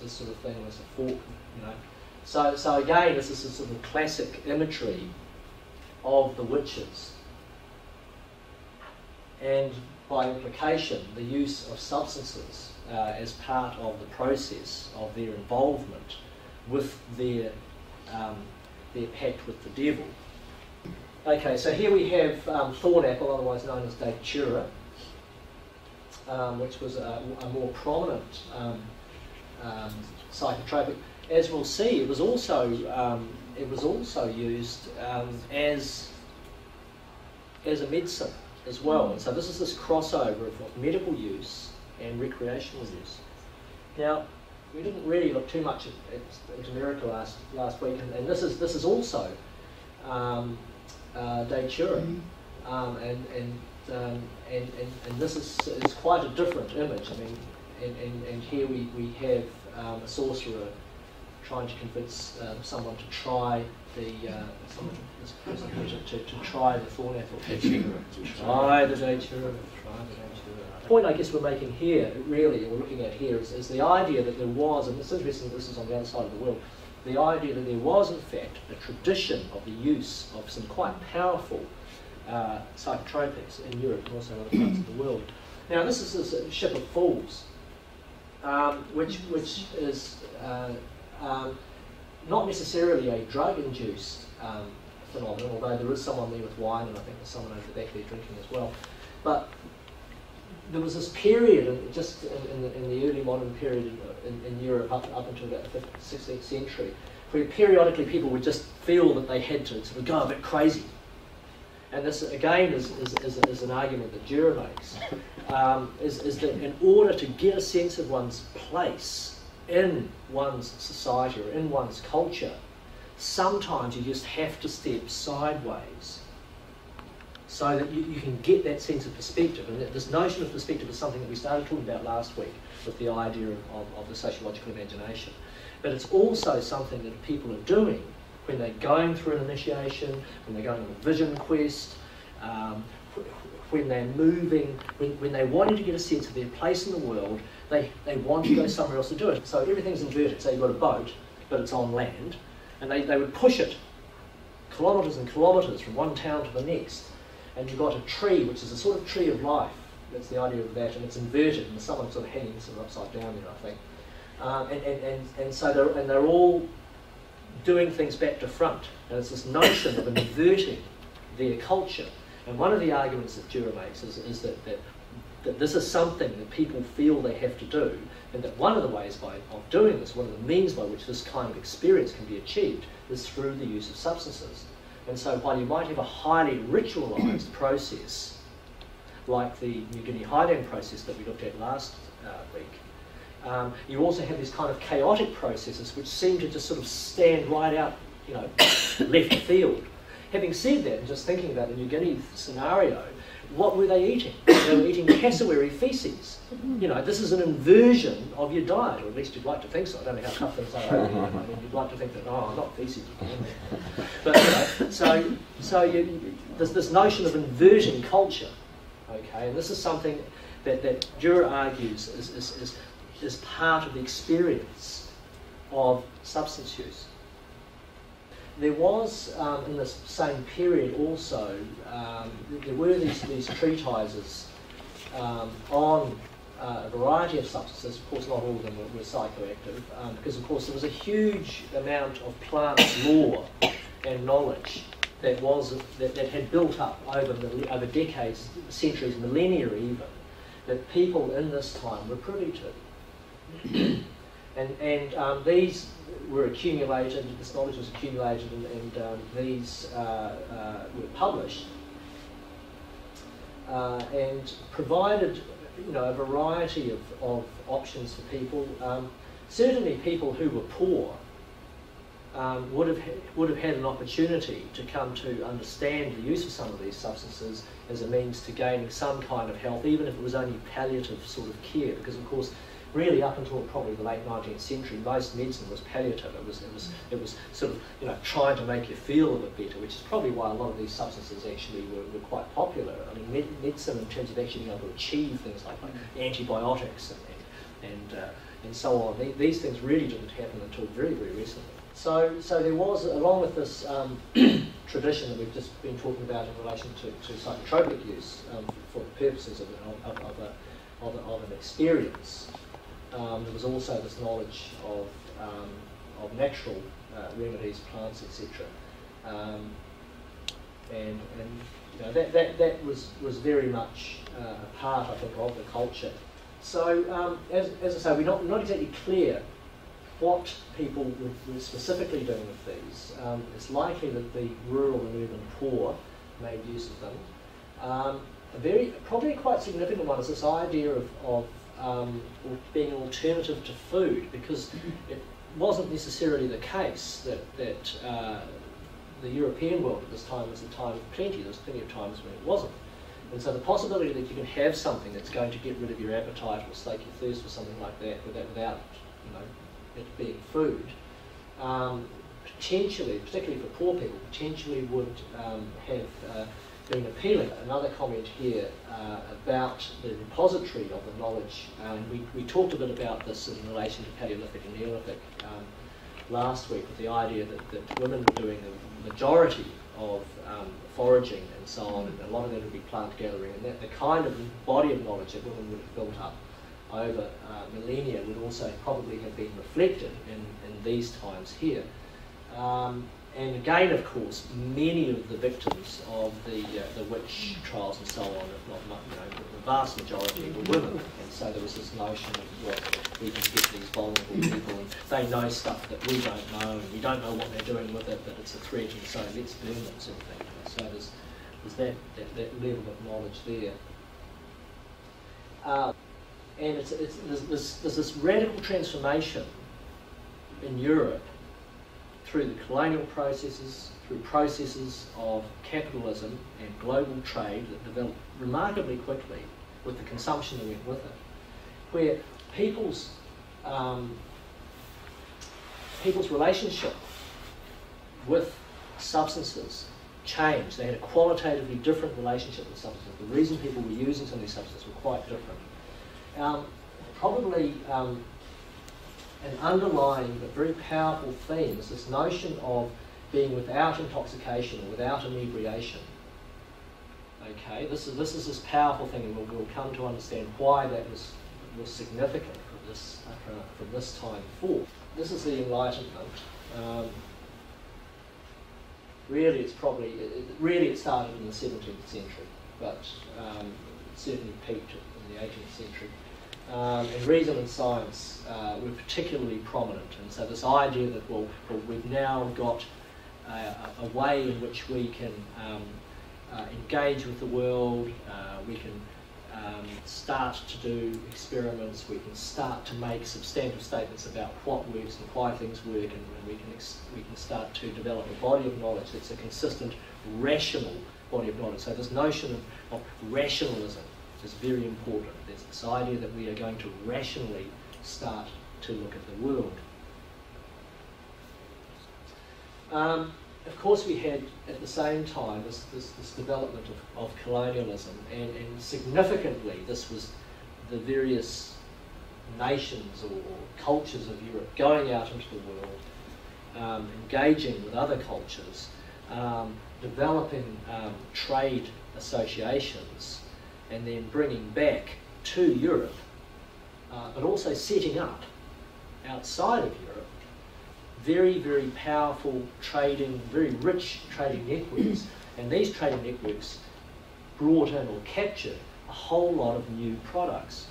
this sort of thing, as a fork, you know. So again, this is a sort of classic imagery of the witches, and by implication, the use of substances as part of the process of their involvement with their pact with the devil. Okay, so here we have thorn apple, otherwise known as datura, which was a more prominent psychotropic. As we'll see, it was also used as a medicine as well. And so this is this crossover of medical use and recreational use. Now, we didn't really look too much at America last week, and this is also datura, and this is quite a different image. I mean, and here we have a sorcerer trying to convince someone to try this person to try the thorn apple. Try the datura. The point I guess we're making here, really, or looking at here, is the idea that there was, and it's interesting that this is on the other side of the world, the idea that there was in fact a tradition of the use of some quite powerful psychotropics in Europe and also in other parts of the world. Now this is this ship of fools, which is not necessarily a drug-induced phenomenon, although there is someone there with wine, and I think there's someone over the back there drinking as well. But there was this period, just in the early modern period in Europe, up until about the 16th century, where periodically people would just feel that they had to sort of go a bit crazy. And this, again, is an argument that Dürer makes, is that in order to get a sense of one's place in one's society or in one's culture, sometimes you just have to step sideways so that you can get that sense of perspective. And this notion of perspective is something that we started talking about last week with the idea of the sociological imagination. But it's also something that people are doing when they're going through an initiation, when they're going on a vision quest, when they're moving, when they're wanting to get a sense of their place in the world, they want to go somewhere else to do it. So everything's inverted. So you've got a boat, but it's on land, and they would push it kilometres and kilometres from one town to the next. And you've got a tree, which is a sort of tree of life. That's the idea of that, and it's inverted, and someone's sort of hanging sort of upside down there, I think. And so they're all doing things back to front, and it's this notion of inverting their culture. And one of the arguments that Dürer makes is that this is something that people feel they have to do, and that one of the ways of doing this, one of the means by which this kind of experience can be achieved, is through the use of substances. And so while you might have a highly ritualised process, like the New Guinea Highland process that we looked at last week, you also have these kind of chaotic processes which seem to just sort of stand right out, you know, left field. Having said that, and just thinking about the New Guinea scenario, what were they eating? They were eating cassowary feces. You know, this is an inversion of your diet, or at least you'd like to think so. I don't know how tough things are. I mean, you'd like to think that, oh, not feces. But, you know, so there's this notion of inverting culture, okay? And this is something that Dürer argues is part of the experience of substance use. There was, in this same period also, there were these treatises on a variety of substances. Of course, not all of them were psychoactive, because of course there was a huge amount of plant lore and knowledge that had built up over decades, centuries, millennia even, that people in this time were privy to. And these were accumulated, this knowledge was accumulated, and these were published and provided, you know, a variety of options for people. Certainly people who were poor would have had an opportunity to come to understand the use of some of these substances as a means to gaining some kind of health, even if it was only palliative sort of care, because of course really up until probably the late 19th century, most medicine was palliative. It was sort of, you know, trying to make you feel a bit better, which is probably why a lot of these substances actually were quite popular. I mean, medicine in terms of actually being able to achieve things like antibiotics and and so on. These things really didn't happen until very, very recently. So there was, along with this tradition that we've just been talking about in relation to psychotropic use for the purposes of an experience, there was also this knowledge of natural remedies, plants, etc. And you know, that was very much a part, I think, of the culture. So as I say, we're not exactly clear what people were specifically doing with these. It's likely that the rural and urban poor made use of them. Probably a quite significant one is this idea of being an alternative to food, because it wasn't necessarily the case that the European world at this time was a time of plenty. There was plenty of times when it wasn't. And so the possibility that you can have something that's going to get rid of your appetite or slake your thirst or something like that without it being food, potentially, particularly for poor people, potentially would have been appealing. Another comment here about the repository of the knowledge. We talked a bit about this in relation to Paleolithic and Neolithic last week, with the idea that women were doing the majority of foraging and so on, and a lot of it would be plant gathering, and that the kind of body of knowledge that women would have built up over millennia would also probably have been reflected in these times here. And again, of course, many of the victims of the witch trials and so on, if not the vast majority were women. And so there was this notion of, well, we can get these vulnerable people, and they know stuff that we don't know, and we don't know what they're doing with it, but it's a threat, and so let's burn them, sort of thing. So there's that level of knowledge there. And there's this radical transformation in Europe through the colonial processes, through processes of capitalism and global trade that developed remarkably quickly with the consumption that went with it, where people's relationship with substances changed. They had a qualitatively different relationship with substances. The reason people were using some of these substances were quite different. Probably an underlying but very powerful theme is this notion of being without intoxication or without inebriation. Okay, this is this powerful thing, and we'll come to understand why that was significant from this time forth. This is the Enlightenment. Really, it started in the 17th century, but it certainly peaked in the 18th century. And reason and science were particularly prominent, and so this idea that we've now got a way in which we can engage with the world, we can start to do experiments, we can start to make substantive statements about what works and why things work, and we can start to develop a body of knowledge that's a consistent, rational body of knowledge. So this notion of rationalism is very important. There's this idea that we are going to rationally start to look at the world. Of course, we had at the same time this development of colonialism, and significantly this was the various nations or cultures of Europe going out into the world, engaging with other cultures, developing trade associations, and then bringing back to Europe, but also setting up outside of Europe very, very powerful trading, very rich trading networks. And these trading networks brought in or captured a whole lot of new products.